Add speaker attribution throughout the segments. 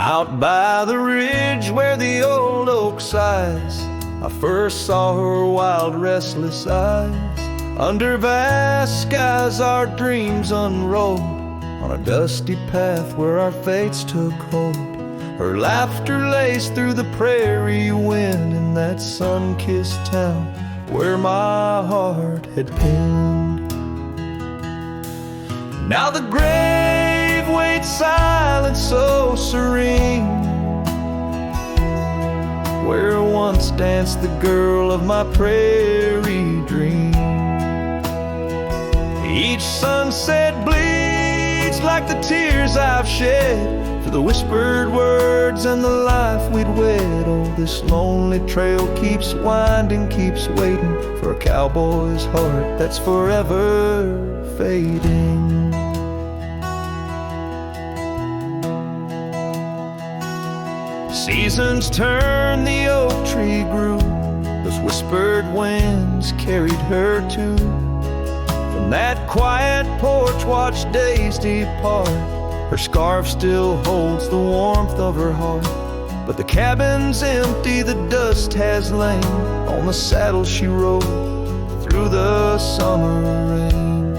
Speaker 1: Out by the ridge where the old oak sighs, I first saw her wild, restless eyes. Under vast skies our dreams unrolled, on a dusty path where our fates took hold. Her laughter laced through the prairie wind in that sun-kissed town where my heart had pinned. Now the grave waits silent, so serene, where once danced the girl of my prairie dream. Each sunset bleeds like the tears I've shed for the whispered words and the life we'd wed. Oh, this lonely trail keeps winding, keeps waiting for a cowboy's heart that's forever fading. Seasons turn, the oak tree grew, those whispered winds carried her too. From that quiet porch watch days depart, her scarf still holds the warmth of her heart. But the cabin's empty, the dust has lain on the saddle she rode through the summer rain.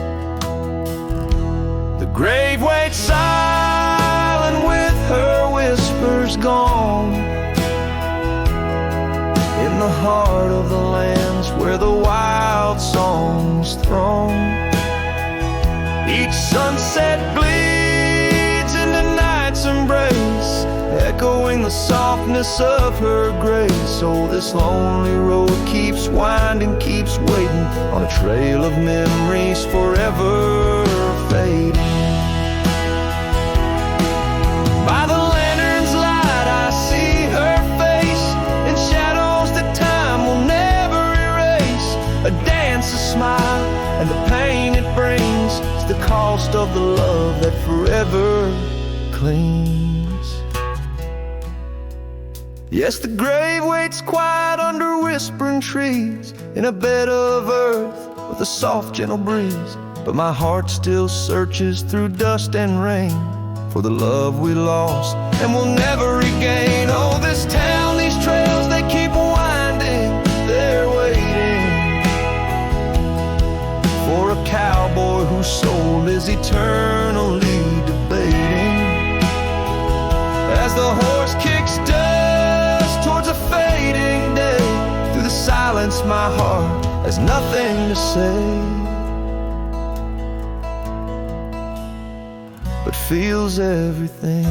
Speaker 1: The grave waits silent with her whispers gone, in the heart of the lands where the wild songs throng. Each sunset bleeds into night's embrace, echoing the softness of her grace. Oh, this lonely road keeps winding, keeps waiting on a trail of memories forever fading. By the lantern's light I see her face in shadows that time will never erase. A dance, a smile, and the pain it brings is the cost of the love that forever clings. Yes, the grave waits quiet under whispering trees, in a bed of earth with a soft, gentle breeze. But my heart still searches through dust and rain for the love we lost and will never regain. Oh, this town, these trails, they keep winding, they're waiting for a cowboy whose soul is eternally debating. As the horse kicks dust towards a fading day, through the silence my heart has nothing to say, but feels everything.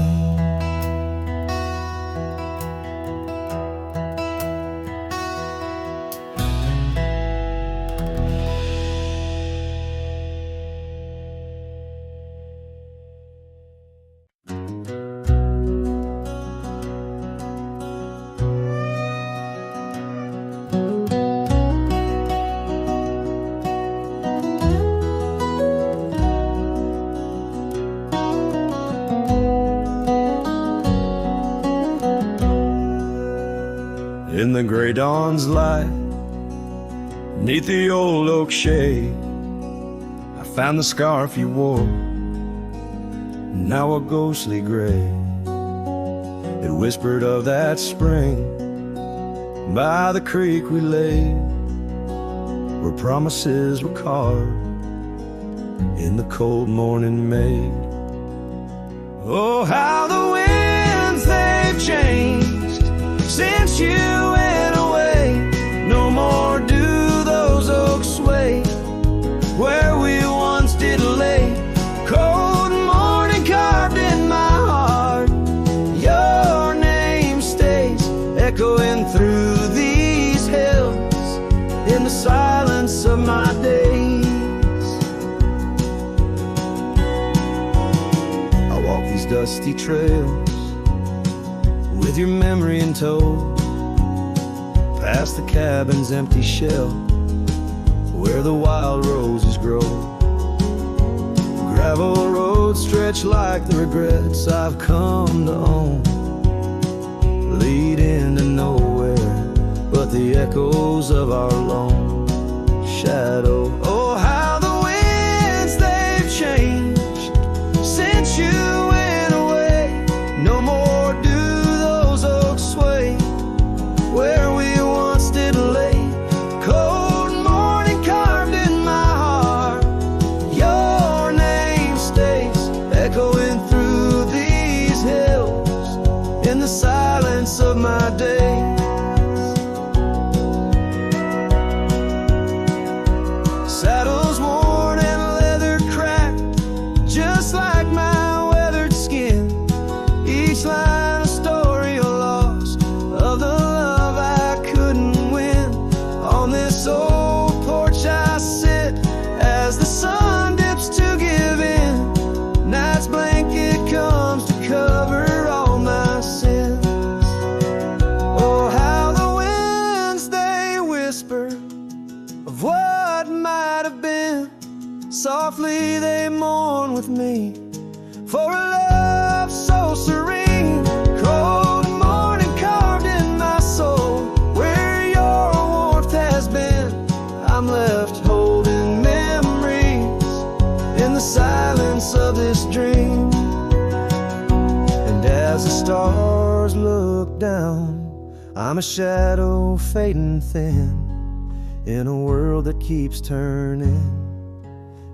Speaker 1: In the gray dawn's light, neath the old oak shade, I found the scarf you wore, now a ghostly gray. It whispered of that spring by the creek we lay, where promises were carved in the cold morning made. Oh, how the winds they've changed since you went away. No more do those oaks sway where we once did lay. Cold morning carved in my heart, your name stays echoing through these hills in the silence of my days. I walk these dusty trails with your memory in tow, past the cabin's empty shell where the wild roses grow. Gravel roads stretch like the regrets I've come to own, lead into nowhere but the echoes of our lone shadow. Oh, how the winds they've changed since you went away. No more do Saddles worn and leather cracked, just like my weathered skin. Each line a story of loss, of the love I couldn't win. On this old porch I sit as the sun dips to give in. Night's blanket comes to cover all my sins. Oh, how the winds they whisper of what might have been. Softly they mourn with me for a love so serene. Cold morning carved in my soul, where your warmth has been. I'm left holding memories in the silence of this dream. And as the stars look down, I'm a shadow fading thin in a world that keeps turning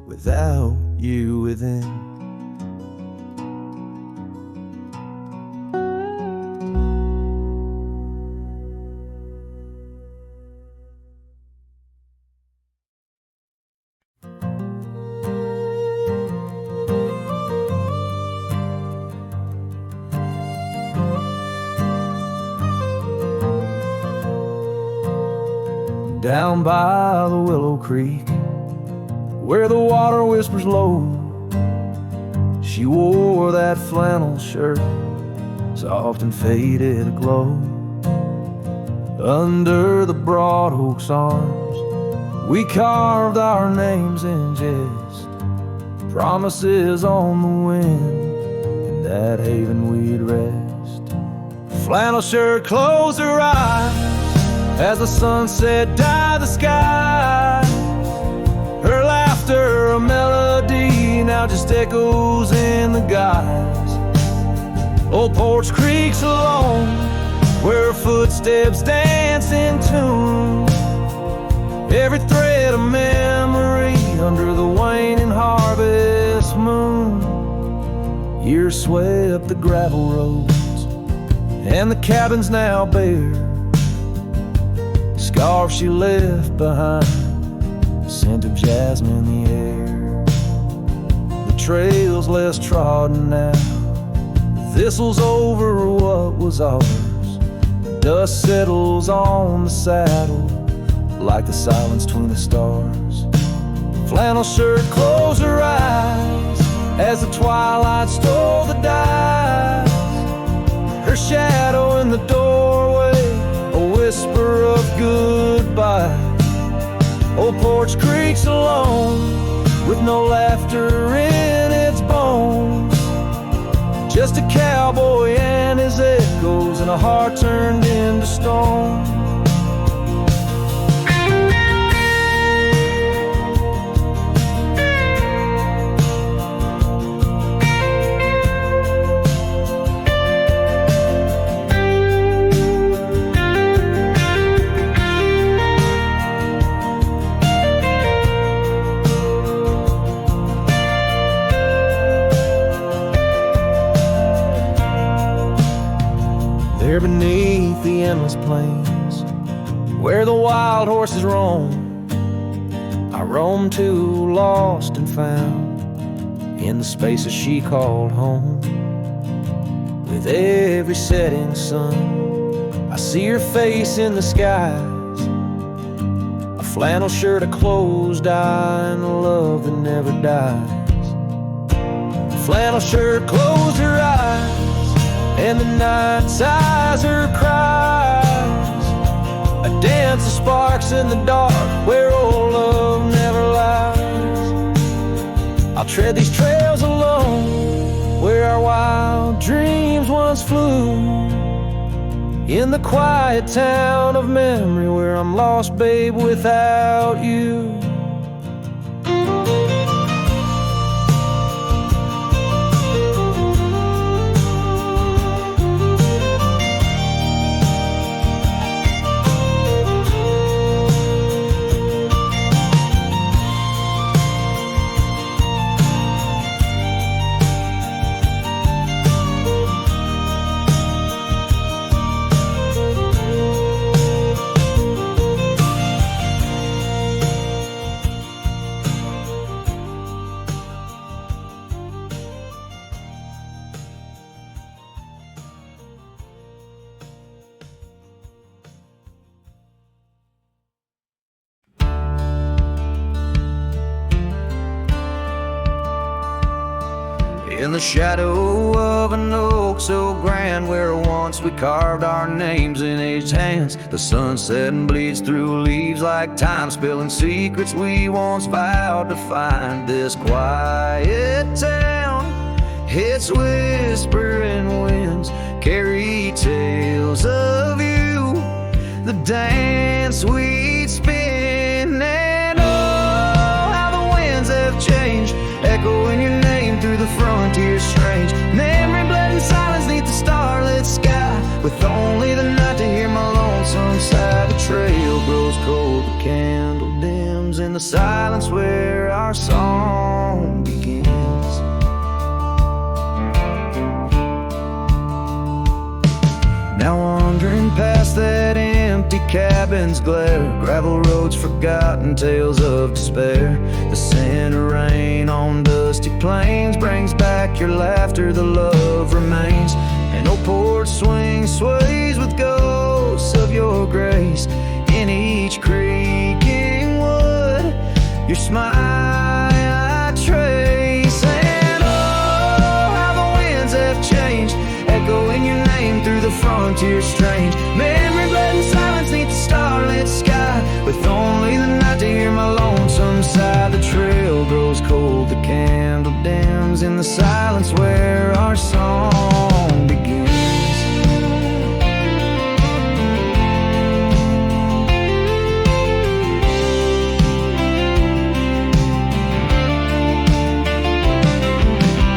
Speaker 1: without you within. Down by the Willow Creek, where the water whispers low, she wore that flannel shirt, soft and faded aglow. Under the broad oak's arms, we carved our names in jest, promises on the wind, in that haven we'd rest. Flannel shirt closed her eyes as the sunset dyed the sky. Her laughter, a melody, now just echoes in the guise. Old Porch Creek's alone, where her footsteps dance in tune. Every thread of memory under the waning harvest moon. Years swept the gravel roads, and the cabin's now bare. Scarf she left behind, the scent of jasmine in the air. The trail's less trodden now, the thistle's over what was ours. The dust settles on the saddle like the silence between the stars. Flannel shirt closed her eyes as the twilight stole the dice. Her shadow in the doorway, a whisper of goodbye. Old Porch Creek's alone, with no laughter in its bones. Just a cowboy and his echoes, and a heart turned into stone. There beneath the endless plains, where the wild horses roam, I roam too, lost and found, in the spaces she called home. With every setting sun, I see her face in the skies. A flannel shirt, a closed eye, and a love that never dies. A flannel shirt closed her eyes, and the night's eyes her cries. A dance of sparks in the dark, where old love never lies. I'll tread these trails alone, where our wild dreams once flew. In the quiet town of memory, where I'm lost, babe, without you. In the shadow of an oak so grand, where once we carved our names in aged hands, the sunset bleeds through leaves like time, spilling secrets we once vowed to find. This quiet town, its whispering winds carry tales of you, the dance we'd spin. And oh, how the winds have changed, echoing your name through the frontier strange. Memory bled in silence neath the starlit sky, with only the night to hear my lonesome sigh. The trail grows cold, the candle dims in the silence where our song begins. Now wandering past that empty cabin's glare, gravel roads forgotten, tales of despair. The scent of rain on dusty plains brings back your laughter, the love remains. An old porch swing sways with ghosts of your grace. In each creaking wood, your smile I trace. And oh, how the winds have changed, echoing your name through the frontier strange. Memory bled in silence neath the starlit sky, with only the night to hear my lonesome sigh. The trail grows cold, the candle dims in the silence where our song begins.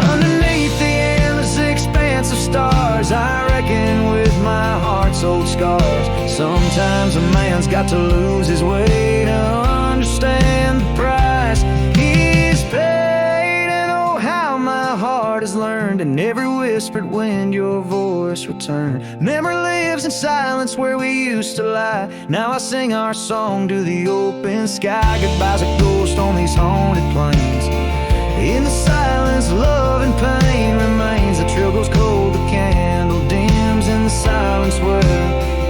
Speaker 1: Underneath the endless expanse of stars, I reckon with my heart's old scars. Sometimes a man's got to lose his way to understand the price he's paid. And oh, how my heart has learned in every whispered wind your voice returned. Memory lives in silence where we used to lie. Now I sing our song to the open sky. Goodbye's a ghost on these haunted plains. In the silence, love and pain remains. The trail goes cold, the candle dims in the silence where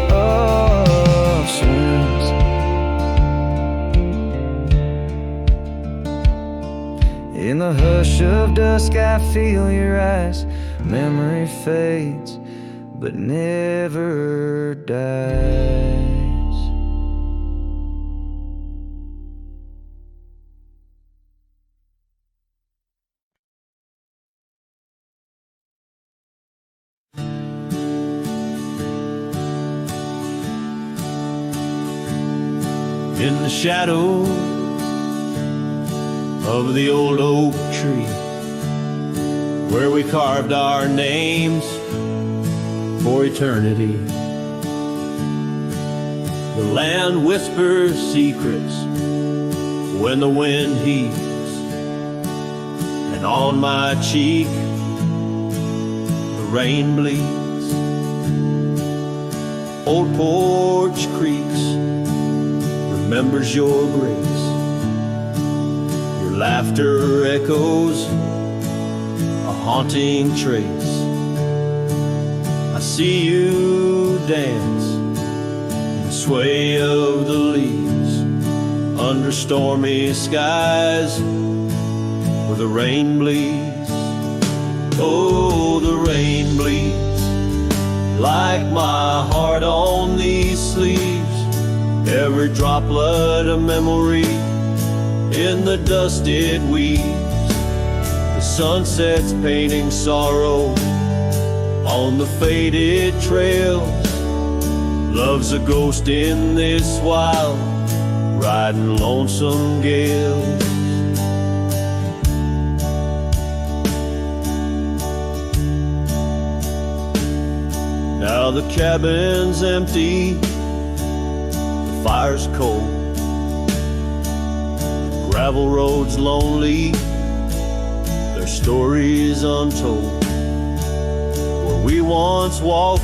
Speaker 1: love swims. In the hush of dusk I feel your eyes. Memory fades but never dies.
Speaker 2: In the shadow of the old oak tree, where we carved our names for eternity, the land whispers secrets when the wind heaves, and on my cheek the rain bleeds. Old porch creaks, remembers your grace. Your laughter echoes a haunting trace. I see you dance in the sway of the leaves, under stormy skies where the rain bleeds. Oh, the rain bleeds like my heart on these sleeves. Every droplet of memory in the dust it weaves. The sunset's painting sorrow on the faded trails. Love's a ghost in this wild, riding lonesome gales. Now the cabin's empty, fire's cold, gravel roads lonely, their stories untold. Where we once walked,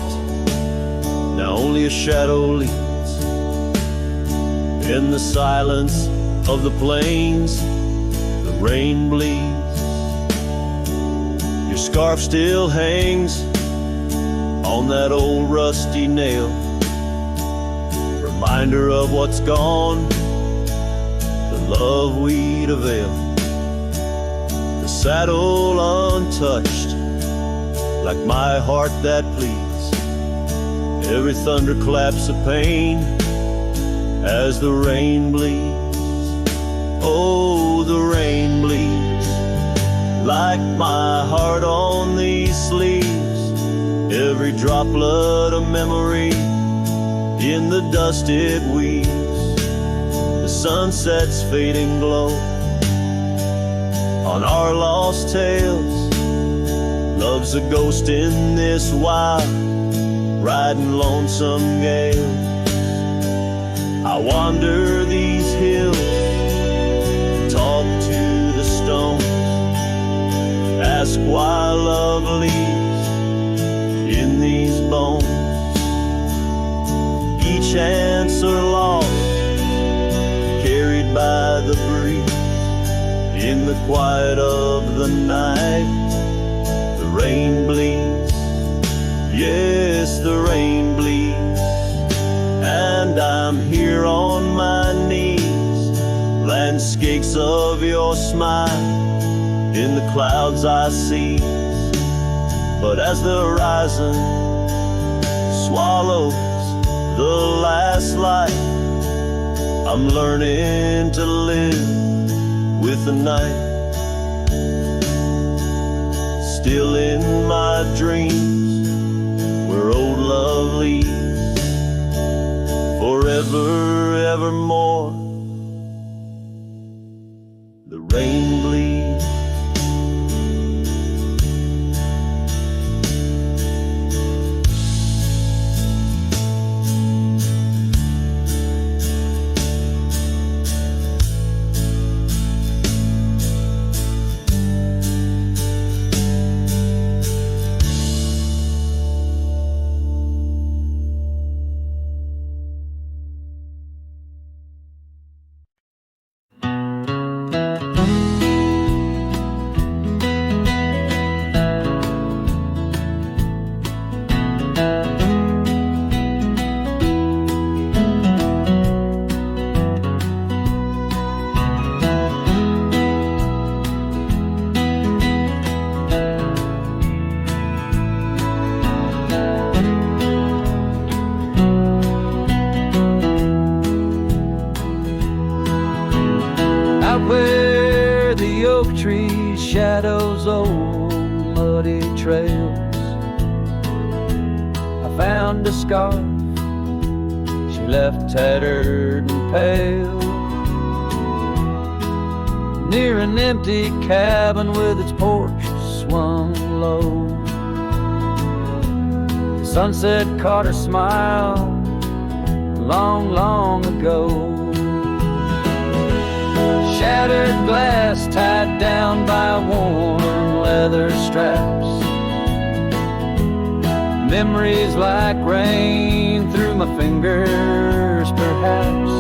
Speaker 2: now only a shadow leads. In the silence of the plains, the rain bleeds. Your scarf still hangs on that old rusty nail, reminder of what's gone, the love we'd avail. The saddle untouched, like my heart that pleads. Every thunderclap's a pain as the rain bleeds. Oh, the rain bleeds like my heart on these sleeves. Every droplet of memory in the dust it weaves. The sunset's fading glow on our lost tales. Love's a ghost in this wild, riding lonesome gale. I wander these hills, talk to the stones, ask why love leaves in these bones. Each answer lost, carried by the breeze. In the quiet of the night, the rain bleeds. Yes, the rain bleeds. And I'm here on my knees. Landscapes of your smile in the clouds I see. But as the horizon swallows the last light, I'm learning to live with the night. Still in my dreams, where old love leads, forever, evermore, the rain bleeds.
Speaker 3: Where the oak tree shadows old muddy trails, I found a scarf she left tattered and pale, near an empty cabin with its porch swung low. The sunset caught her smile long, long ago. Shattered glass tied down by worn leather straps, memories like rain through my fingers, perhaps.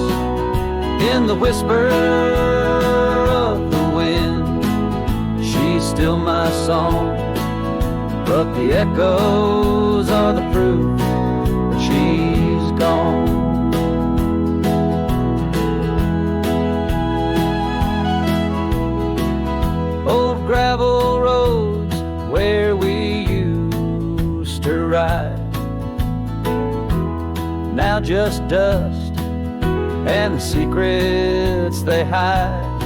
Speaker 3: In the whisper of the wind, she's still my song, but the echoes are the proof that she's gone. Old gravel roads where we used to ride, now just dust and the secrets they hide.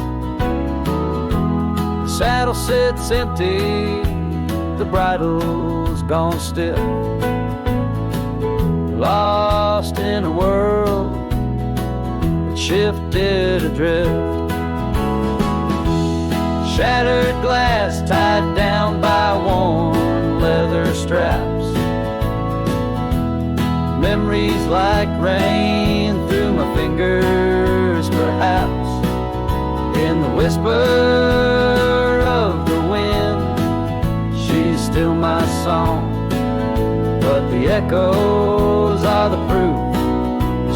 Speaker 3: The saddle sits empty, the bridle's gone stiff, lost in a world that shifted adrift. Shattered glass tied down by worn leather straps, memories like rain through my fingers, perhaps. In the whisper of the wind, she's still my song, but the echoes are the proof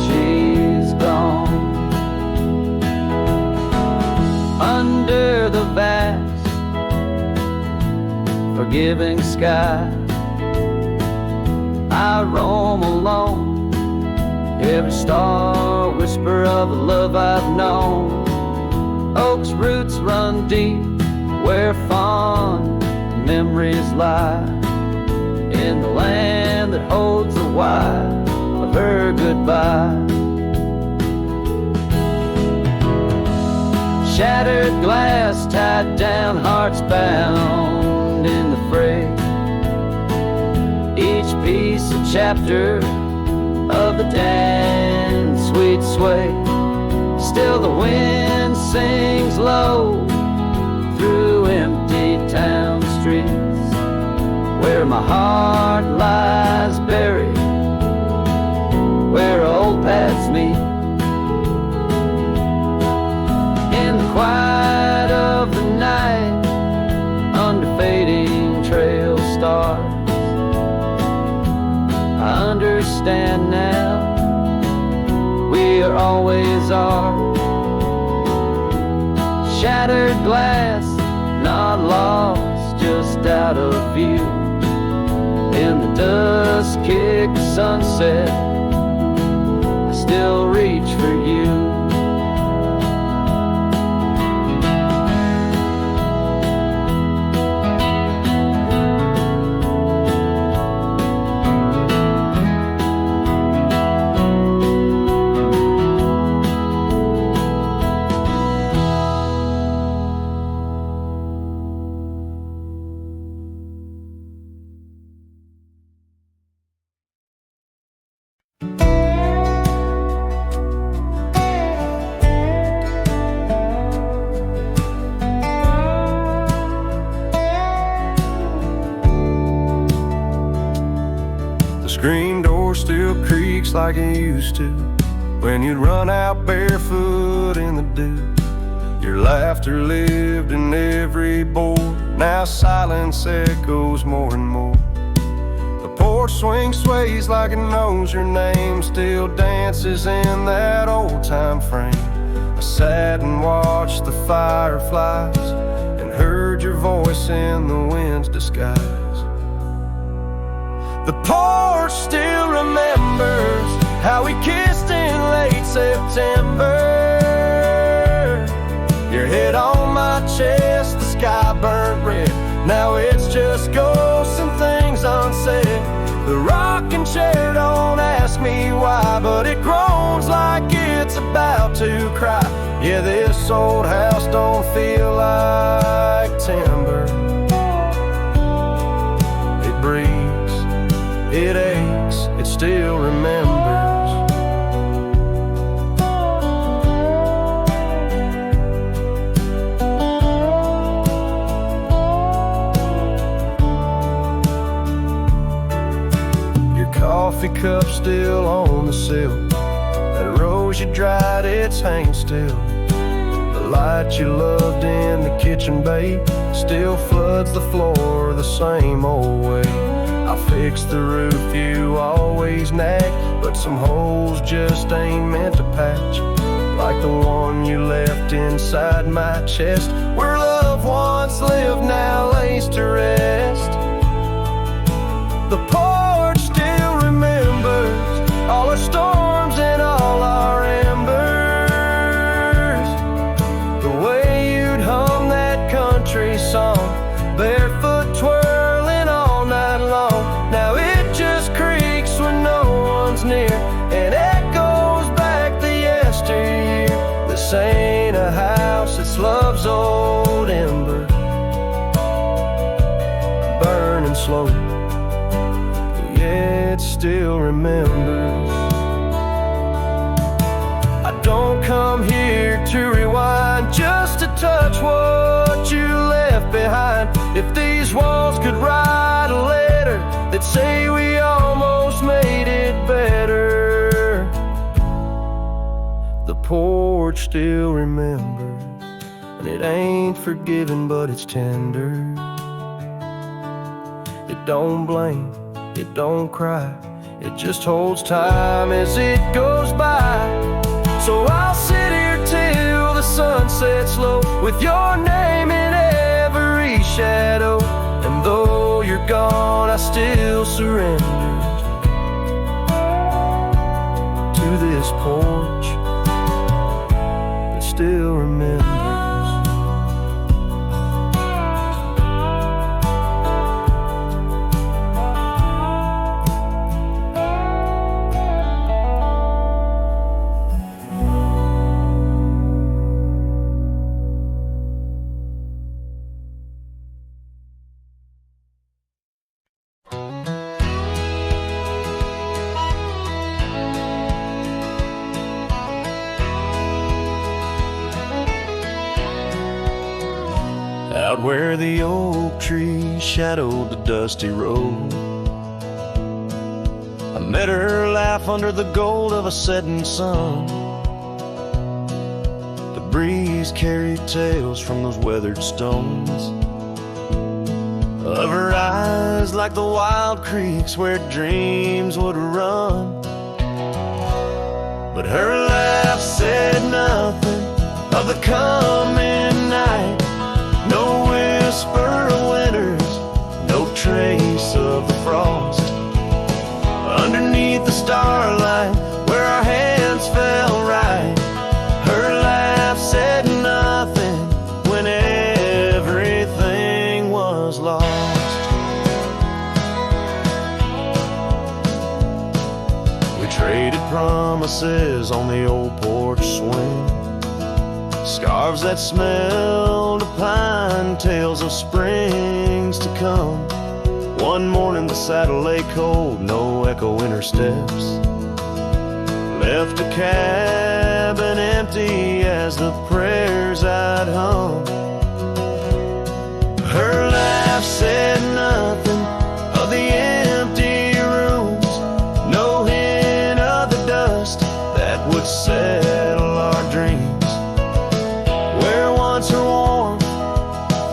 Speaker 3: she's gone. Under the vast, forgiving sky, I roam alone, every star whisper of a love I've known. Oak's roots run deep where fond memories lie, in the land that holds the why of her goodbye. Shattered glass, tied down, hearts bound in the fray. Each piece a chapter of the dance sweet sway. Still the wind sings low through empty town streets, where my heart lies buried, where old paths meet. In the quiet of the night, under fading trail stars, I understand now, we are always are. Shattered glass, not lost, just out of view. In the dusk-kicked sunset, I still reach for you.
Speaker 1: Screen door still creaks like it used to when you'd run out barefoot in the dew. Your laughter lived in every board. Now silence echoes more and more. The porch swing sways like it knows your name, still dances in that old-time frame. I sat and watched the fireflies and heard your voice in the wind's disguise. The porch still remembers how we kissed in late September. Your head on my chest, the sky burnt red. Now it's just ghosts and things unsaid. The rocking chair don't ask me why, but it groans like it's about to cry. Yeah, this old house don't feel like timber. It breathes, it aches, it still remembers. Your coffee cup still on the sill. That rose you dried, it's hanging still. The light you loved in the kitchen bay still floods the floor the same old way. I fixed the roof you always nag, but some holes just ain't meant to patch. Like the one you left inside my chest, where love once lived now lays to rest. The porch still remembers all our storms and all our embers. The way you'd hum that country song, barefoot twirling all night long. Now it just creaks when no one's near and echoes back the yesteryear. This ain't a house, it's love's old ember, burning slow. Yeah, it still remembers. I don't come here to rewind, just to touch what you left behind. If these walls could write a letter, they'd say we almost made it better. The porch still remembers, and it ain't forgiving, but it's tender. It don't blame, it don't cry, it just holds time as it goes by. So I'll sit here till the sun sets low, with your name in every shadow. And though you're gone, I still surrender to this porch that still remembers.
Speaker 2: out where the oak tree shadowed the dusty road. I met her laugh under the gold of a setting sun. The breeze carried tales from those weathered stones, of her eyes like the wild creeks where dreams would run. But her laugh said nothing of the coming night. No whisper of winters, no trace of the frost. Underneath the starlight, where our hands fell right, her laugh said nothing when everything was lost. We traded promises on the old porch swing, scarves that smelled of pine, tales of springs to come. One morning the saddle lay cold, no echo in her steps, left a cabin empty as the prayers I'd hung. Her laugh said nothing of the empty rooms, no hint of the dust that would settle our dreams. Where once her warmth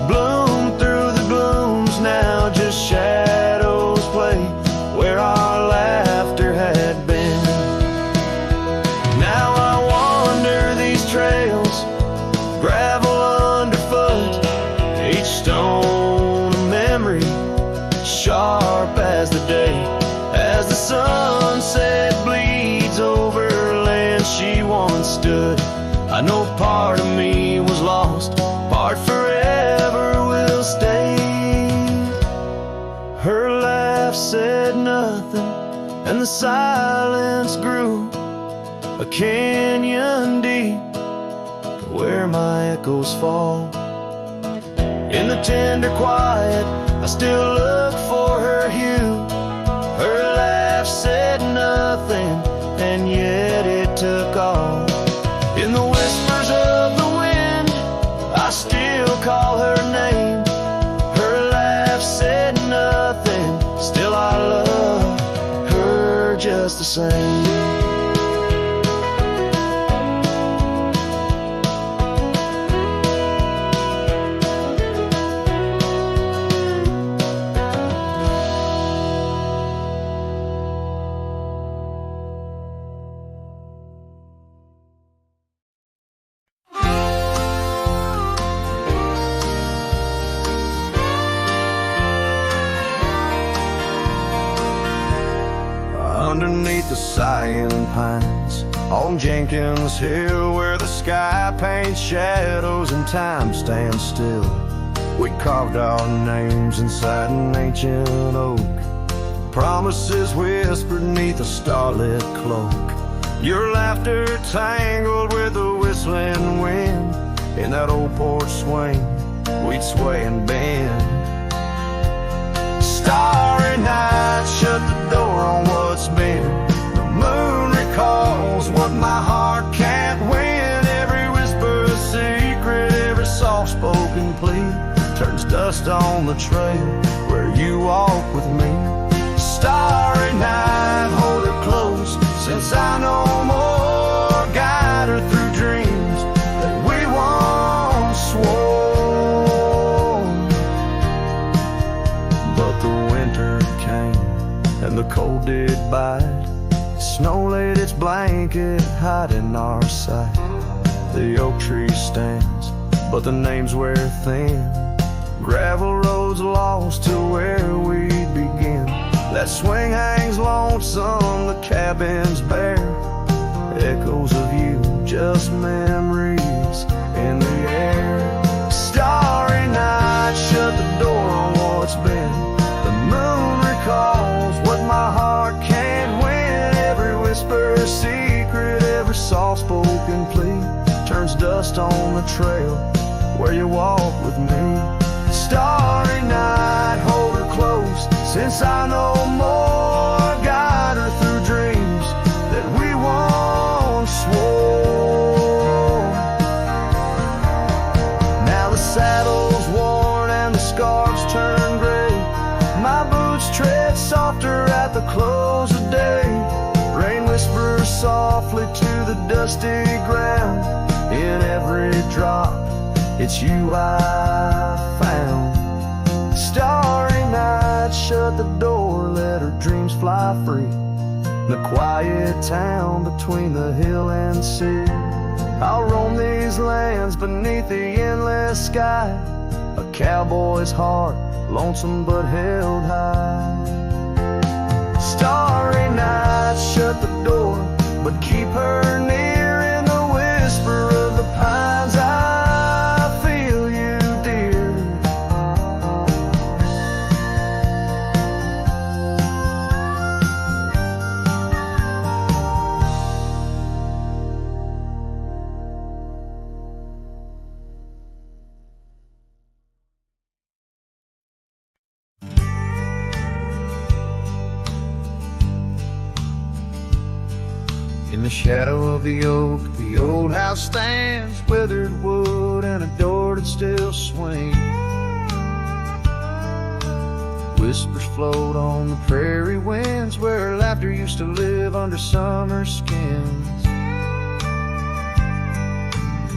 Speaker 2: bloomed through the glooms, now just shadows play where our laughter had been. Now I wander these trails, gravel underfoot, each stone a memory, sharp as the day. As the sunset bleeds over land she once stood, I know part of me was lost, part forever will stay. Her laugh said nothing, and the silence grew a canyon deep where my echoes fall. In the tender quiet, I still look for her hue. Her laugh said nothing, and yet it took all. In the whispers of the wind, I still call her name. Her laugh said nothing, still I love her just the same. Underneath the sighing pines on Jenkins Hill, where the sky paints shadows and time stands still, we carved our names inside an ancient oak, promises whispered neath a starlit cloak. Your laughter tangled with the whistling wind, in that old porch swing we'd sway and bend. Starry night shut the door on what's been. The moon recalls what my heart can't win. Every whisper a secret, every soft-spoken plea turns dust on the trail where you walk with me. Starry night, hold her close, since I know more. Guide her through dreams that we once swore. And the cold did bite, snow laid its blanket hiding our sight. The oak tree stands, but the names wear thin, gravel roads lost to where we begin. That swing hangs lonesome, the cabin's bare, echoes of you, just memories in the air. Starry night, shut the door on what's been. The moon recalls what my heart can't win. Every whisper a secret, every soft-spoken plea turns dust on the trail where you walk with me. Starry night, hold her close, since I know more. Guide her through dreams that we once swore. Now the saddle's worn,
Speaker 1: softly to the dusty ground. In every drop, it's you I found. Starry night, shut the door, let her dreams fly free. The quiet town between the hill and sea. I'll roam these lands beneath the endless sky. A cowboy's heart, lonesome but held high. Starry night, shut the door, but keep her near. In the whisper of the pines, I feel you, dear. In the shadow of the oak, the old house stands, weathered wood and a door that still swings. Whispers float on the prairie winds, where laughter used to live under summer skins.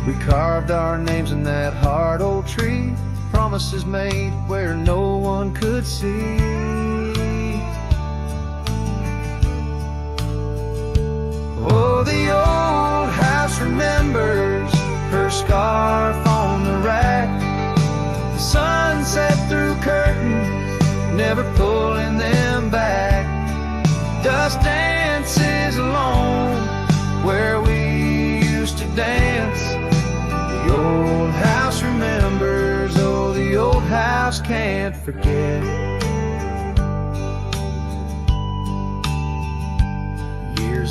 Speaker 1: We carved our names in that hard old tree, promises made where no one could see. Oh, the old house remembers her scarf on the rack. The sunset through curtains, never pulling them back. Dust dances alone where we used to dance. The old house remembers, oh, the old house can't forget.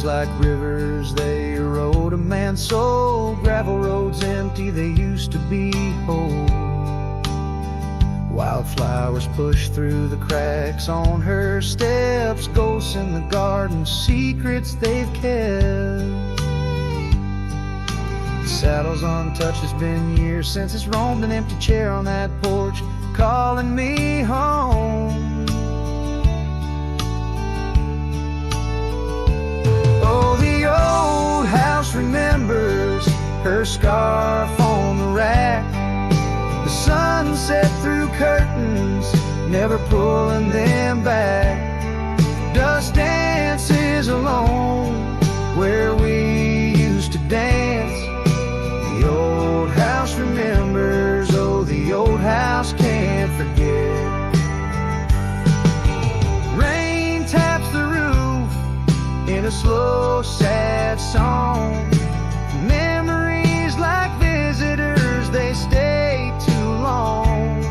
Speaker 1: Like rivers, they erode a man's soul. Gravel roads empty, they used to be whole. Wildflowers push through the cracks on her steps. Ghosts in the garden, secrets they've kept. The saddle's untouched, it's been years since it's roamed. An empty chair on that porch, calling me home. Old house remembers her scarf on the rack. The sunset through curtains, never pulling them back. Dust dances alone where we used to dance. The old house remembers, oh, the old house can't forget. Rain taps the roof in a slow, sad song. Memories like visitors, they stay too long.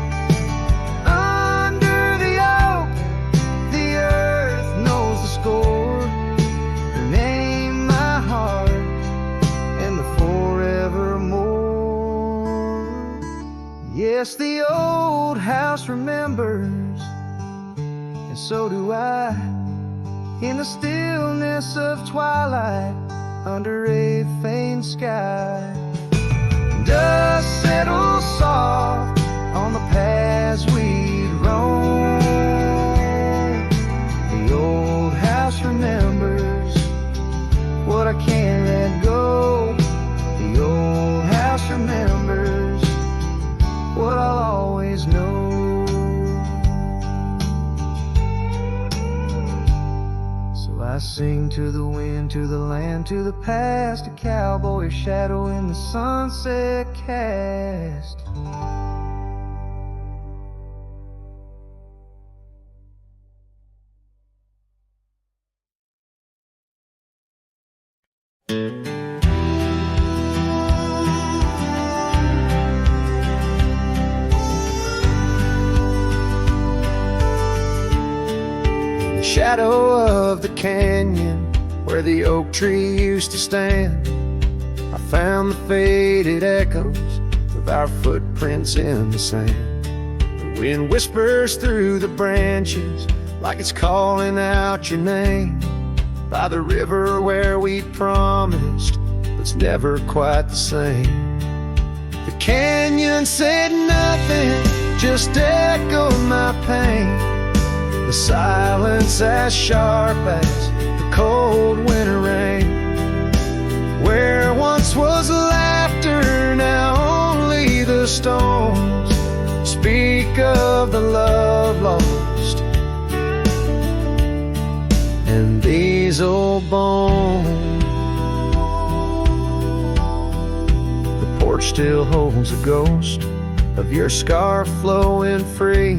Speaker 1: Under the oak, the earth knows the score. Her name, my heart, and the forevermore. Yes, the old house remembers, and so do I. In the stillness of twilight, under a faint sky, dust settles soft on the paths we'd roam. The old house remembers what I can't let go. The old house remembers what I'll always know. I sing to the wind, to the land, to the past, a cowboy shadow in the sunset cast. Shadow of the canyon where the oak tree used to stand, I found the faded echoes of our footprints in the sand. The wind whispers through the branches like it's calling out your name. By the river where we promised, it's never quite the same. The canyon said nothing, just echoed my pain. The silence as sharp as the cold winter rain. Where once was laughter, now only the stones speak of the love lost. And these old bones, the porch still holds a ghost of your scarf flowing free.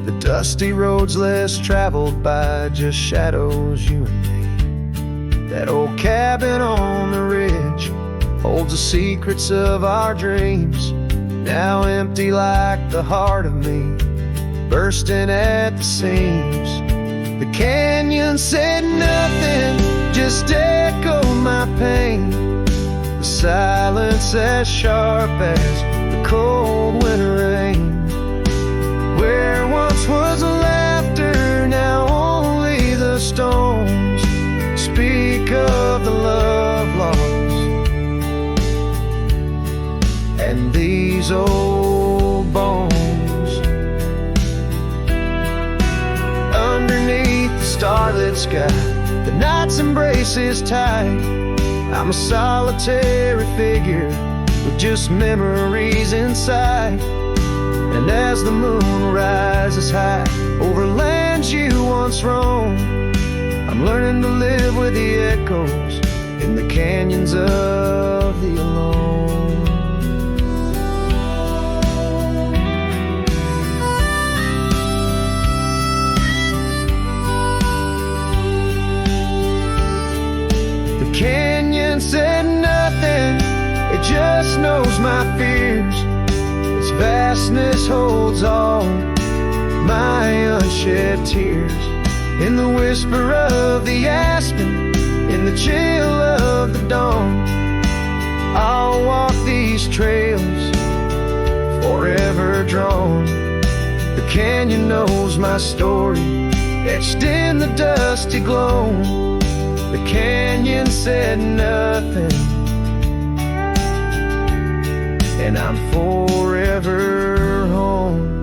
Speaker 1: The dusty roads less traveled by, just shadows, you and me. That old cabin on the ridge holds the secrets of our dreams, now empty like the heart of me, bursting at the seams. The canyon said nothing, just echoed my pain. The silence as sharp as the cold winter rain. Where once was laughter, now only the stones speak of the love lost. And these old bones, underneath the starlit sky, the night's embrace is tight. I'm a solitary figure with just memories inside. And as the moon rises high over lands you once roamed, I'm learning to live with the echoes in the canyons of the alone. The canyon said nothing, it just knows my fears. Its vastness holds all my unshed tears. In the whisper of the aspen, in the chill of the dawn, I'll walk these trails forever drawn. The canyon knows my story, etched in the dusty gloam. The canyon said nothing, and I'm forever home.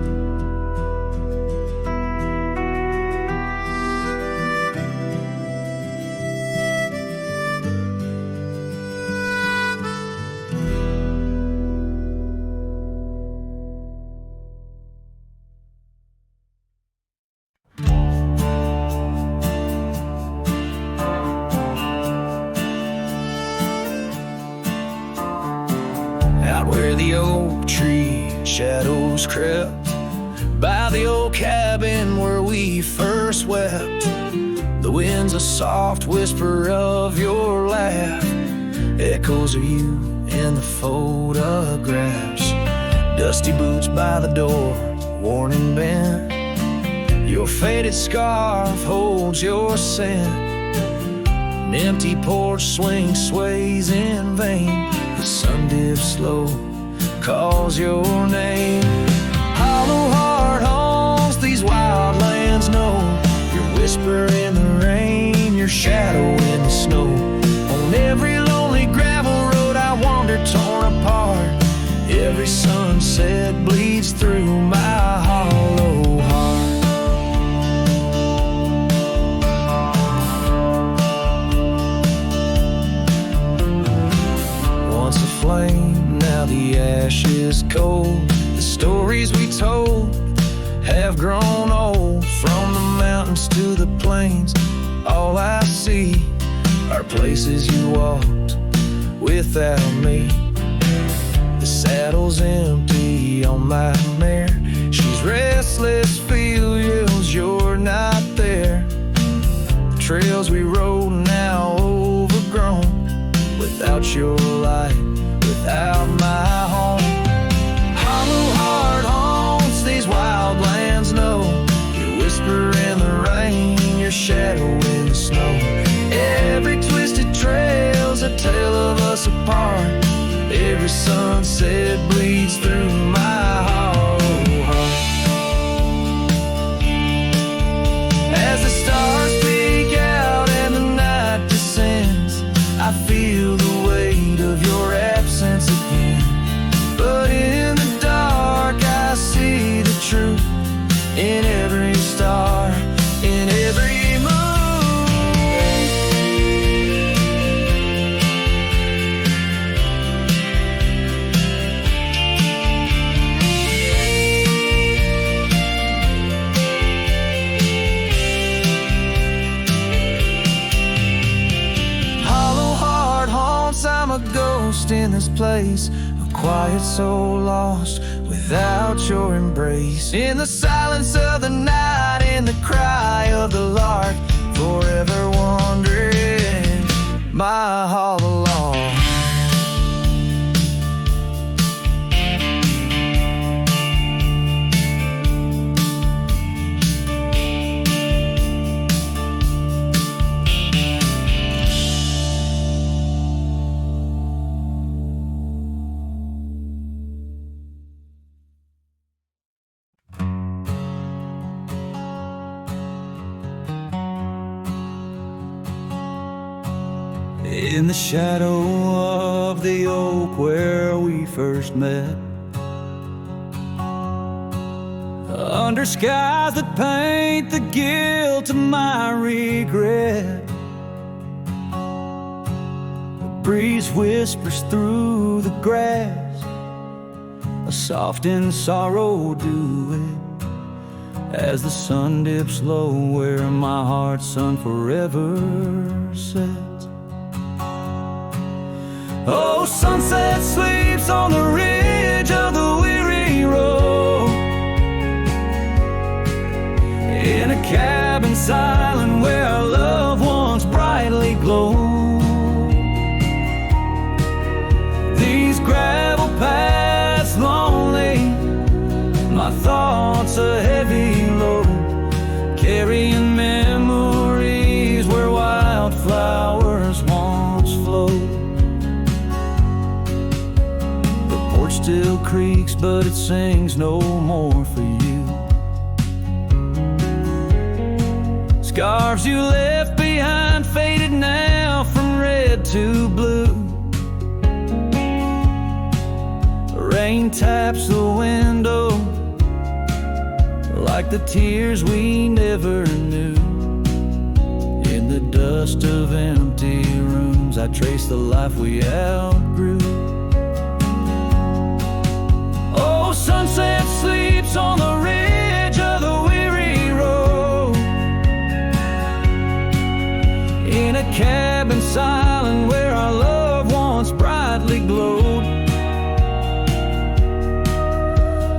Speaker 4: Out where the oak tree shadows crept, by the old cabin where we first wept, the wind's a soft whisper of your laugh, echoes of you in the photographs. Dusty boots by the door, worn and bent, your faded scarf holds your scent. An empty porch swing sways in vain, the sun dips slow, calls your name. Hollow heart haunts these wild lands know, your whisper in the rain, your shadow in the snow. On every lonely gravel road I wander torn apart, every sunset bleeds through my hollow heart. Once a flame, now the ash is cold. The stories we told have grown old. From the mountains to the plains, all I see are places you walked without me. The saddle's empty on my mare, she's restless, feels you're not there. The trails we rode now overgrown, without your light, without my home. Hollow heart haunts these wild lands know, your whisper in the rain, your shadow in the snow. Every twisted trail's a tale of us apart, every sunset bleeds through my hollow heart. As the stars peek out and the night descends, I feel the weight of your absence again. But in the dark I see the truth in every star, in every moon. place, a quiet soul lost without your embrace. In the silence of the night, in the cry of the lark, forever wandering my all along.
Speaker 1: In the shadow of the oak where we first met, under skies that paint the guilt of my regret, the breeze whispers through the grass, a soft and sorrow duet, as the sun dips low where my heart's sun forever sets. Oh, sunset sleeps on the ridge of the weary road, in a cabin silent where our loved ones brightly glow. These gravel paths lonely, my thoughts a heavy load, carrying memories where wildflowers once flowed. Still creaks, but it sings no more for you. Scarves you left behind faded now from red to blue. Rain taps the window like the tears we never knew. In the dust of empty rooms, I trace the life we outgrew. Sunset sleeps on the ridge of the weary road, in a cabin silent where our loved ones brightly glowed.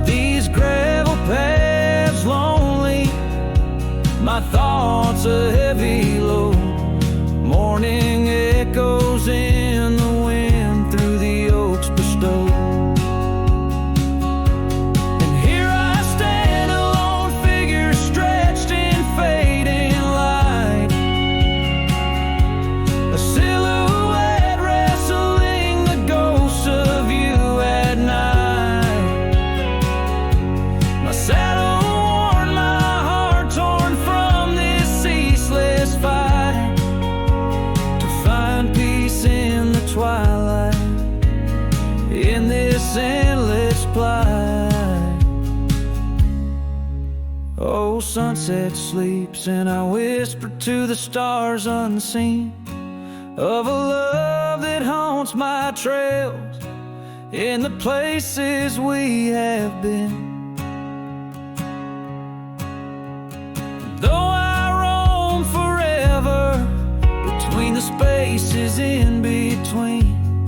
Speaker 1: These gravel paths lonely, my thoughts a heavy load, morning echoes in the wind through the oaks bestowed. Oh, sunset sleeps and I whisper to the stars unseen of a love that haunts my trails in the places we have been. Though I roam forever between the spaces in between,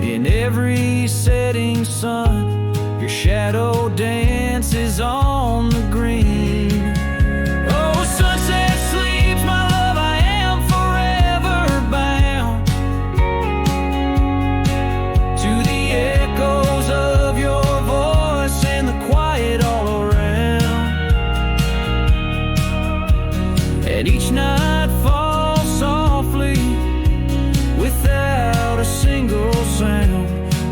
Speaker 1: in every setting sun, your shadow dances on the green. Oh, sunset sleeps, my love, I am forever bound to the echoes of your voice and the quiet all around. And each night falls softly without a single sound,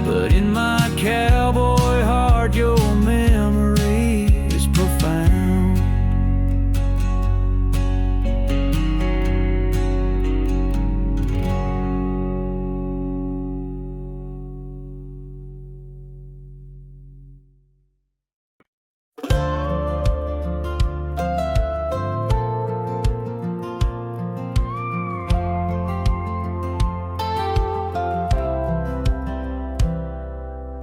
Speaker 1: but in my cowboy heart your memory is profound.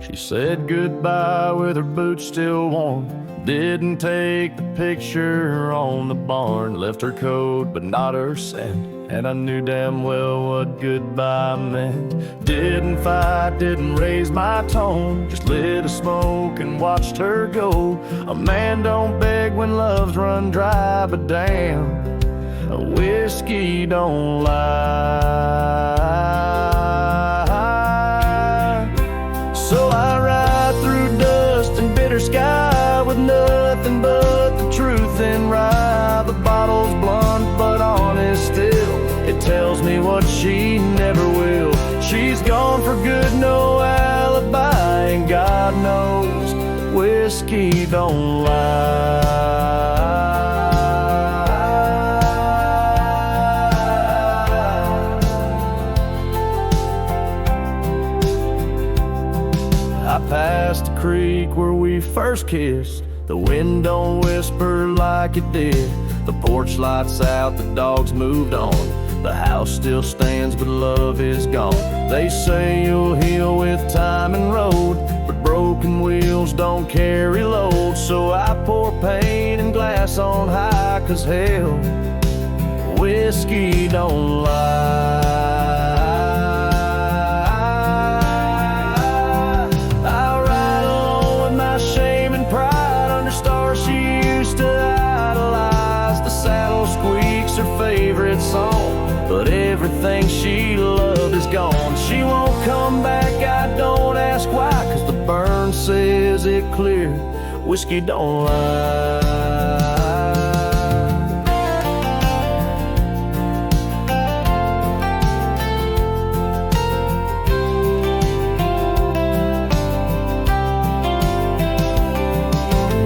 Speaker 2: She said goodbye with her boots still warm, didn't take the picture on the barn, left her coat but not her scent,
Speaker 1: and I knew damn well what goodbye meant. Didn't fight, didn't raise my tone, just lit a smoke and watched her go. A man don't beg when love's run dry, but damn, a whiskey don't lie. So I ride through dust and bitter sky with nothing but the truth and rye. The bottle's blunt but honest still, it tells me what she never will. She's gone for good, no alibi, and God knows whiskey don't lie. I passed the creek where we first kissed. The wind don't whisper like it did. The porch lights out, the dogs moved on. The house still stands, but love is gone. They say you'll heal with time and road, but broken wheels don't carry load. So I pour pain and glass on high, 'cause hell, whiskey don't lie. I ride alone with my shame and pride under stars she used to idolize. The saddle squeaks her favorite song, but everything she loved is gone. She won't come back, I don't ask why, 'cause the burn says it clear, whiskey don't lie.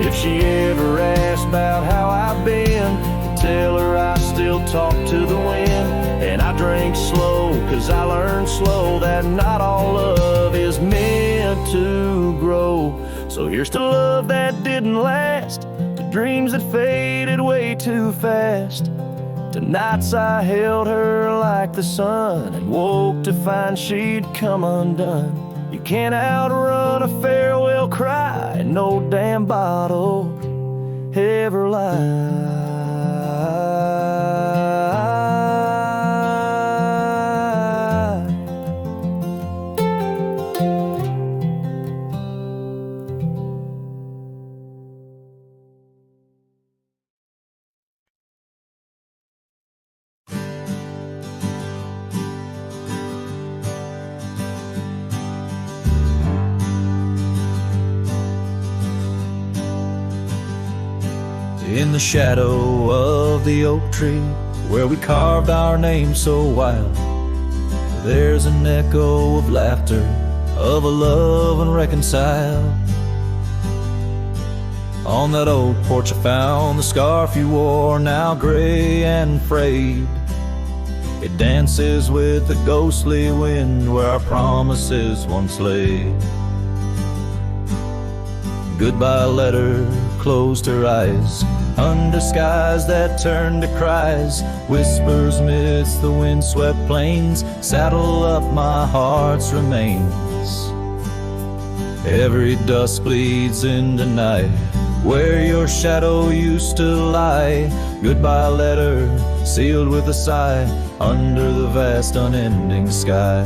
Speaker 1: If she ever asks about how I've been, tell her I still talk to the wind. And I drink slow, 'cause I learned slow that not all love is meant to grow. So here's to love that didn't last, to dreams that faded way too fast, to nights I held her like the sun and woke to find she'd come undone. You can't outrun a farewell cry, and no damn bottle ever lies. In the shadow of the oak tree, where we carved our name so wild, there's an echo of laughter, of a love unreconciled. On that old porch I found the scarf you wore, now gray and frayed. It dances with the ghostly wind where our promises once lay. Goodbye letter closed her eyes under skies that turned to cries. Whispers midst the windswept plains, saddle up my heart's remains. Every dusk bleeds into night where your shadow used to lie. Goodbye letter sealed with a sigh under the vast unending sky.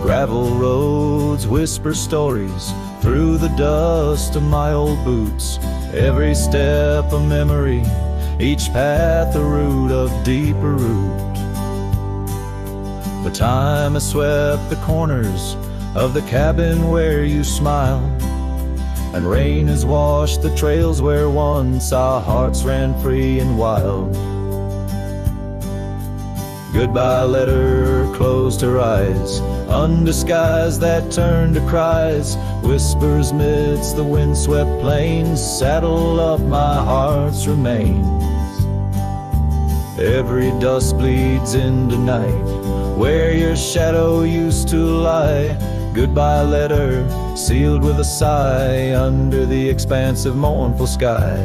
Speaker 1: Gravel roads whisper stories through the dust of my old boots. Every step a memory, each path a root of deeper root. But time has swept the corners of the cabin where you smiled, and rain has washed the trails where once our hearts ran free and wild. Goodbye letter closed her eyes under skies that turned to cries. Whispers midst the windswept plains, saddle up my heart's remains. Every dusk bleeds into night where your shadow used to lie. Goodbye letter sealed with a sigh under the expansive mournful sky.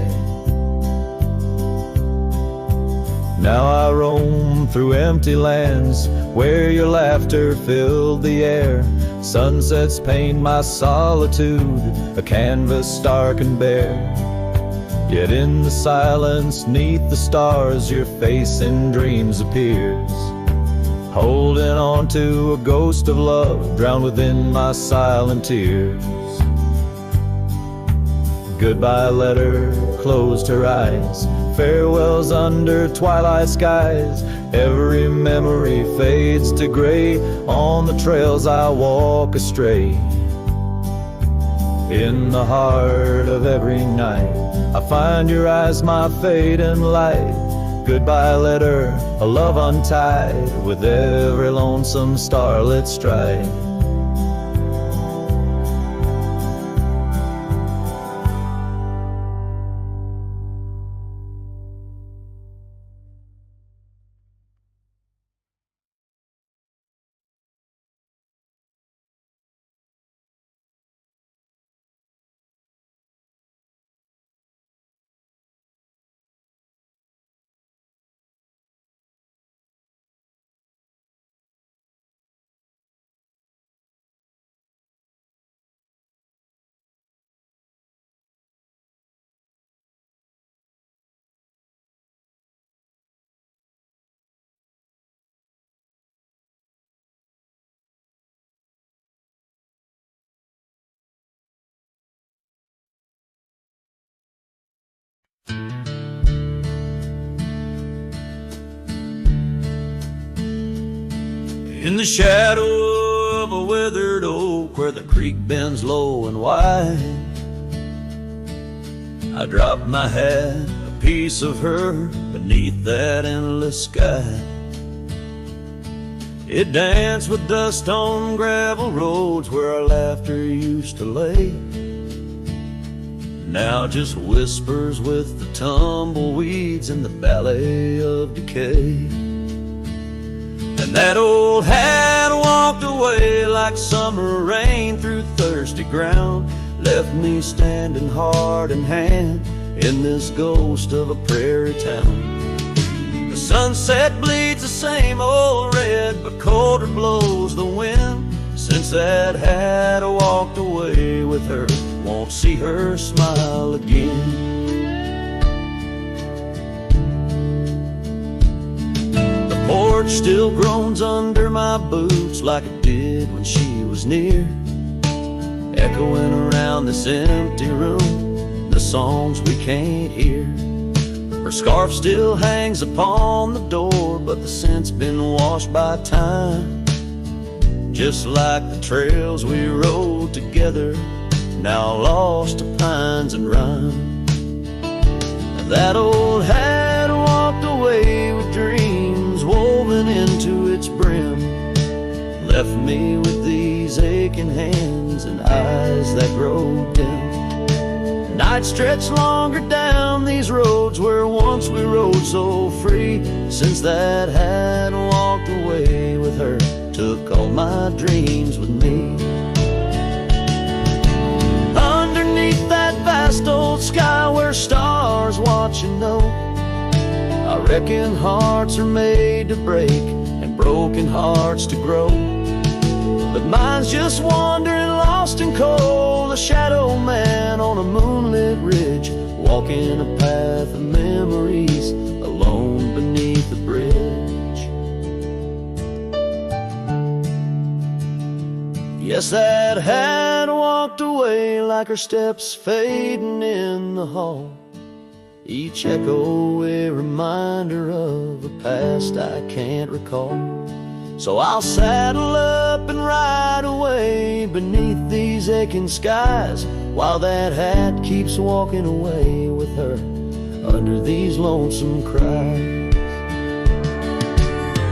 Speaker 1: Now I roam through empty lands where your laughter filled the air. Sunsets paint my solitude, a canvas stark and bare. Yet in the silence, neath the stars, your face in dreams appears, holding on to a ghost of love drowned within my silent tears. Goodbye letter closed her eyes, farewells under twilight skies. Every memory fades to gray, on the trails I walk astray. In the heart of every night, I find your eyes, my fate and light. Goodbye letter, a love untied, with every lonesome starlit stride.
Speaker 2: In the shadow of a withered oak, where the creek bends low and wide, I dropped my hat, a piece of her, beneath that endless sky. It danced with dust on gravel roads where our laughter used to lay. Now just whispers with the tumbleweeds in the ballet of decay. And that old hat walked away like summer rain through thirsty ground, left me standing heart in hand in this ghost of a prairie town. The sunset bleeds the same old red, but colder blows the wind. Since that hat walked away with her, won't see her smile again. Porch still groans under my boots like it did when she was near, echoing around this empty room, the songs we can't hear. Her scarf still hangs upon the door, but the scent's been washed by time, just like the trails we rode together, now lost to pines and rime. That old hat walked away with dreams woven into its brim, left me with these aching hands and eyes that grow dim. Night stretched longer down these roads where once we rode so free. Since that hat walked away with her, took all my dreams with me. Underneath that vast old sky where stars watch and know, I reckon hearts are made to break and broken hearts to grow. But mine's just wandering lost and cold, a shadow man on a moonlit ridge, walking a path of memories alone beneath the bridge. Yes, that hat walked away like her steps fading in the hall, each echo a reminder of a past I can't recall. So I'll saddle up and ride away beneath these aching skies, while that hat keeps walking away with her under these lonesome cries.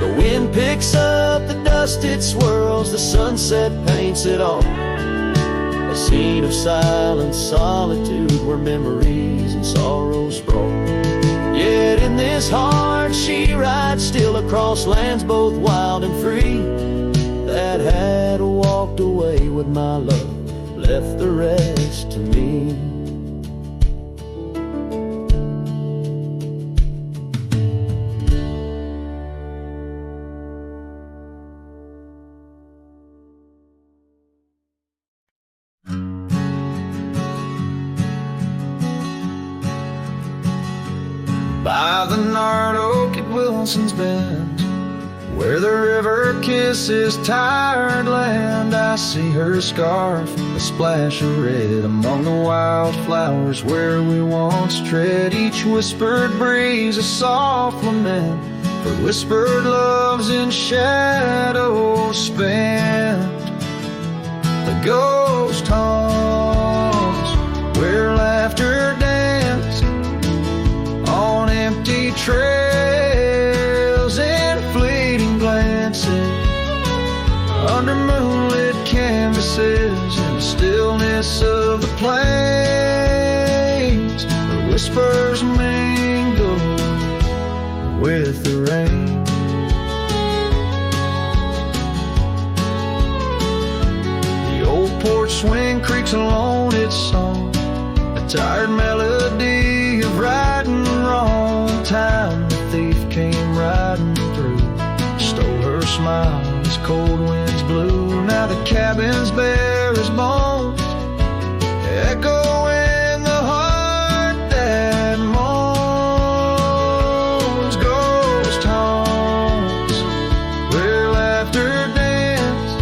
Speaker 2: The wind picks up the dust, it swirls, the sunset paints it all, a scene of silent solitude where memories and sorrows sprawl. Yet in this heart she rides still across lands both wild and free. That hat walked away with my love, left the rest to me.
Speaker 4: by the gnarled oak at Wilson's Bend, where the river kisses tired land. I see her scarf, a splash of red among the wildflowers where we once tread. Each whispered breeze a soft lament for whispered loves in shadow spent. The ghost haunts where laughter danced on empty trails and fleeting glances under moonlit canvases in the stillness of the plains. The whispers mingle with the rain. The old porch swing creaks alone its song, a tired melody of right and wrong. Time the thief came riding through, stole her smile as cold winds blew. Now the cabin's bare as bones, echo in the heart that moans. Ghost haunts where laughter danced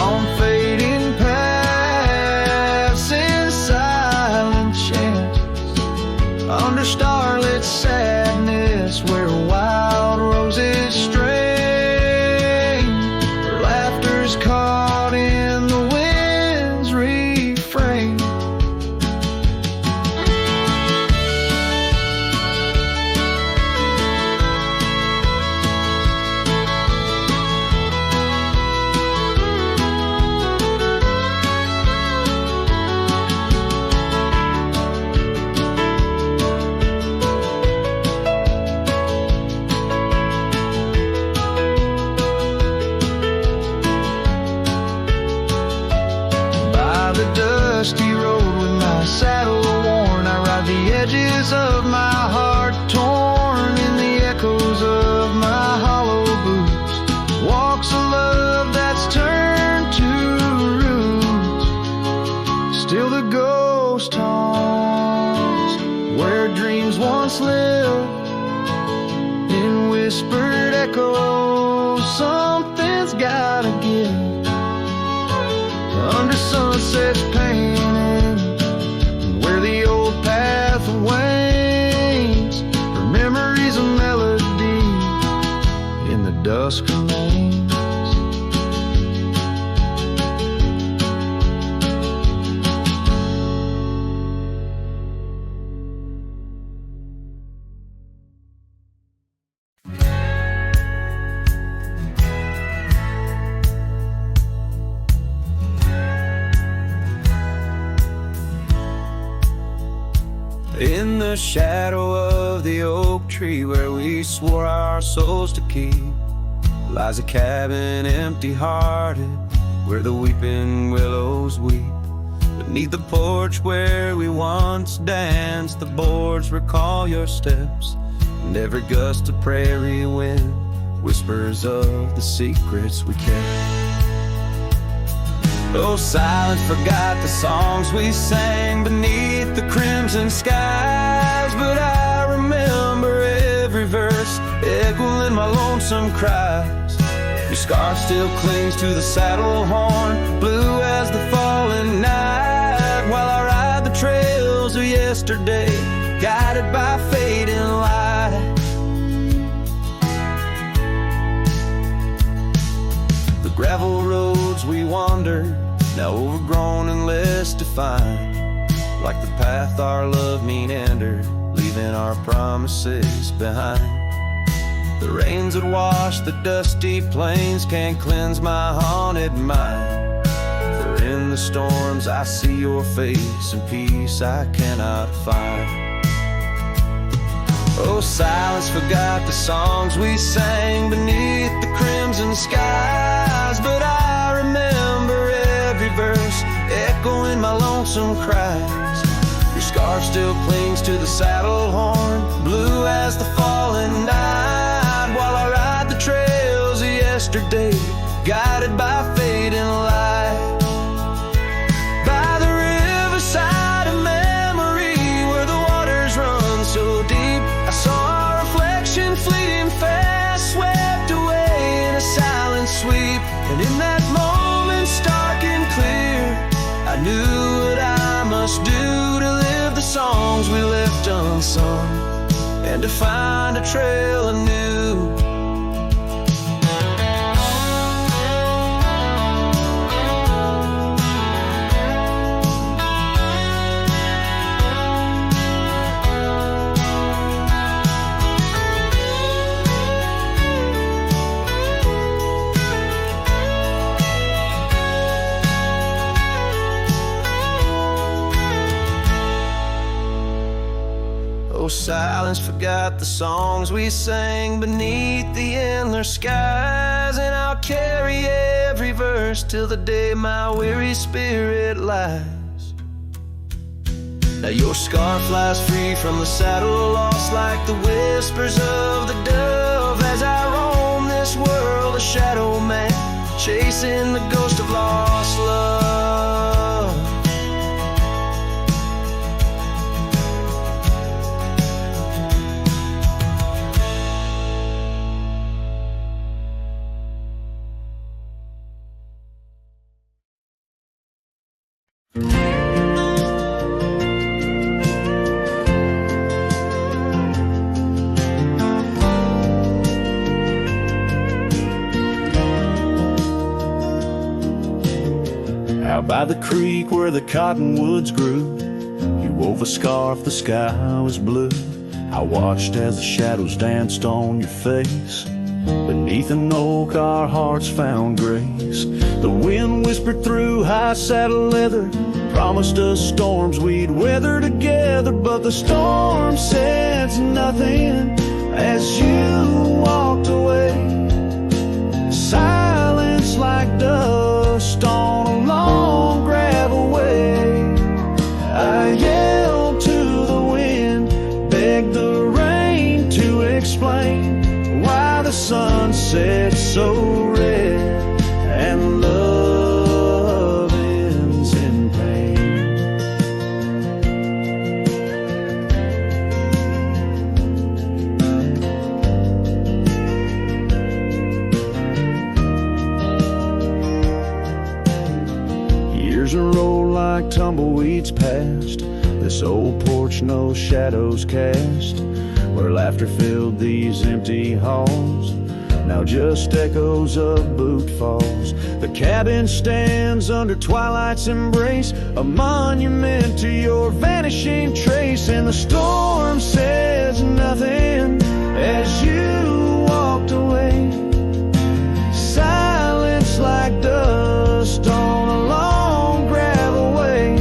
Speaker 4: on fading paths in silent chants under starlit sadness where wild roses strain, where laughter's caught in the wind's refrain. Dusty road with my saddle worn, I ride the edges of my heart torn in the echoes of my hollow boots. Walks of love that's turned to roots. Still the ghost haunts where dreams once lived in whispered echoes. Something's gotta give under sunset's painting, where the old path wanes, her memories a melody in the dusk remains.
Speaker 1: In the shadow of the oak tree where we swore our souls to keep lies a cabin empty-hearted where the weeping willows weep. Beneath the porch where we once danced, the boards recall your steps, and every gust of prairie wind whispers of the secrets we kept. Oh, silence forgot the songs we sang beneath the crimson skies, but I remember every verse echoing my lonesome cries. Your scarf still clings to the saddle horn, blue as the falling night, while I ride the trails of yesterday, guided by fading light. The gravel roads we wandered, now overgrown and less defined, like the path our love meandered, leaving our promises behind. The rains that wash the dusty plains can't cleanse my haunted mind, for in the storms I see your face and peace I cannot find. Oh, silence forgot the songs we sang beneath the crimson skies, but I remember every verse echoing my lonesome cries. Your scarf still clings to the saddle horn, blue as the falling night, while I ride the trails of yesterday, guided by fading light. By the riverside of memory where the waters run so deep, sun and to find a trail anew. Oh, silence forgot the songs we sang beneath the endless skies, and I'll carry every verse till the day my weary spirit lies. Now your scar flies free from the saddle, lost like the whispers of the dove, as I roam this world a shadow man, chasing the ghost of lost love.
Speaker 2: Out by the creek where the cottonwoods grew, you wove a scarf, the sky was blue. I watched as the shadows danced on your face. Beneath an oak our hearts found grace. The wind whispered through high saddle leather, promised us storms we'd weather together. But the storm said nothing as you walked away. Silence like dust on a long gravel way. I yelled to the wind, begged the rain to explain why the sun set so red and love ends in pain. Years roll like tumbleweeds past this old porch, no shadows cast, where laughter filled these empty halls, now just echoes of boot falls. The cabin stands under twilight's embrace, a monument to your vanishing trace. And the storm says nothing as you walked away. Silence like dust on a long gravel way.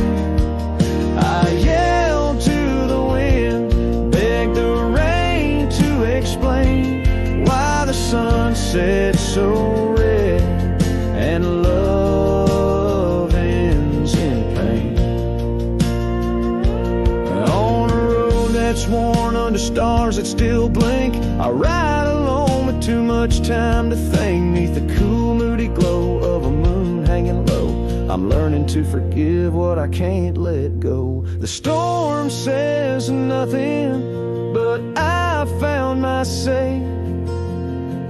Speaker 2: I yelled to the wind, begged the rain to explain why the sun set so red and love ends in pain. On a road that's worn under stars that still blink, I ride alone with too much time to think. Neath the cool moody glow of a moon hanging low, I'm learning to forgive what I can't let go. The storm says nothing, but I found my say.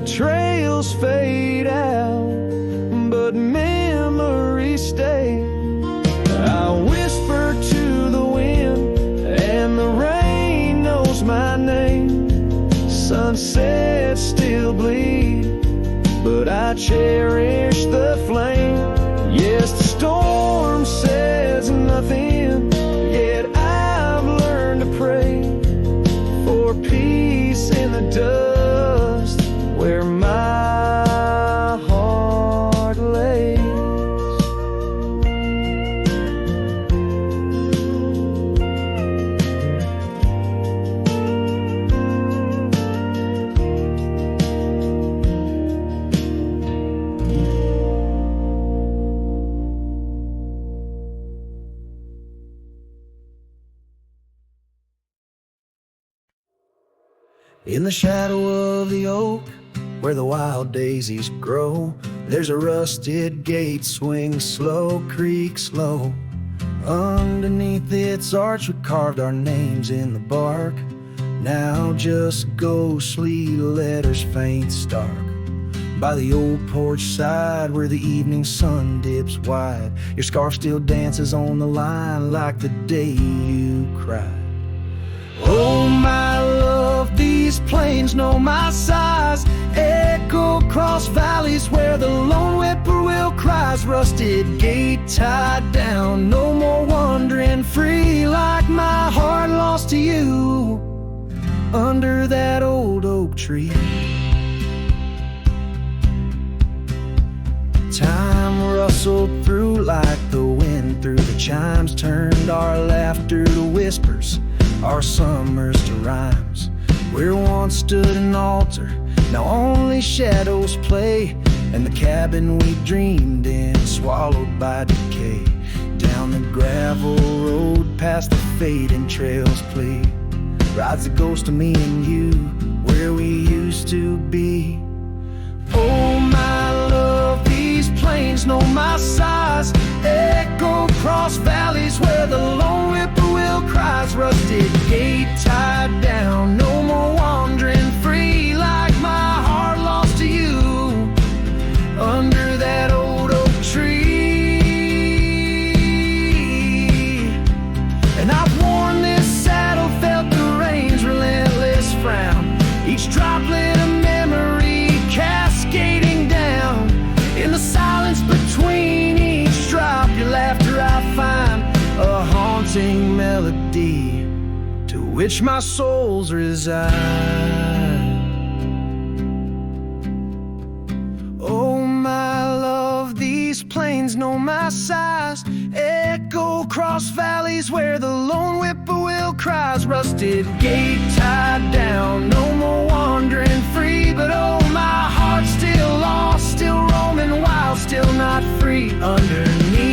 Speaker 2: Trails fade out, but memories stay. I whisper to the wind, and the rain knows my name. Sunsets still bleed, but I cherish the flame. Yes, the storm says nothing, yet I've learned to pray for peace in the dust where my heart lays.
Speaker 1: In the shadow of the oak, where the wild daisies grow, there's a rusted gate, swings slow, creaks low. Underneath its arch we carved our names in the bark, now just ghostly letters faint stark. By the old porch side where the evening sun dips wide, your scarf still dances on the line like the day you cried. Oh my love, these plains know my size. Echo across valleys where the lone whippoorwill cries. Rusted gate tied down, no more wandering free, like my heart lost to you under that old oak tree. Time rustled through like the wind through the chimes, turned our laughter to whispers, our summers to rhymes. Where once stood an altar, now only shadows play, and the cabin we dreamed in swallowed by decay. Down the gravel road past the fading trails plead, rides the ghost of me and you, where we used to be. Oh my love, these plains know my size. Echo across valleys where the lone whippoorwill cries. Rusted gate tied down, no more wandering free, like my heart lost to you under that old oak tree. And I've worn this saddle, felt the rain's relentless frown, each droplet of memory cascading down. In the silence between each drop, your laughter I find a haunting melody to which my souls reside. Oh my love, these plains know my size. Echo across valleys where the lone whippoorwill cries. Rusted gate tied down, no more wandering free, but oh my heart's still lost, still roaming wild, still not free underneath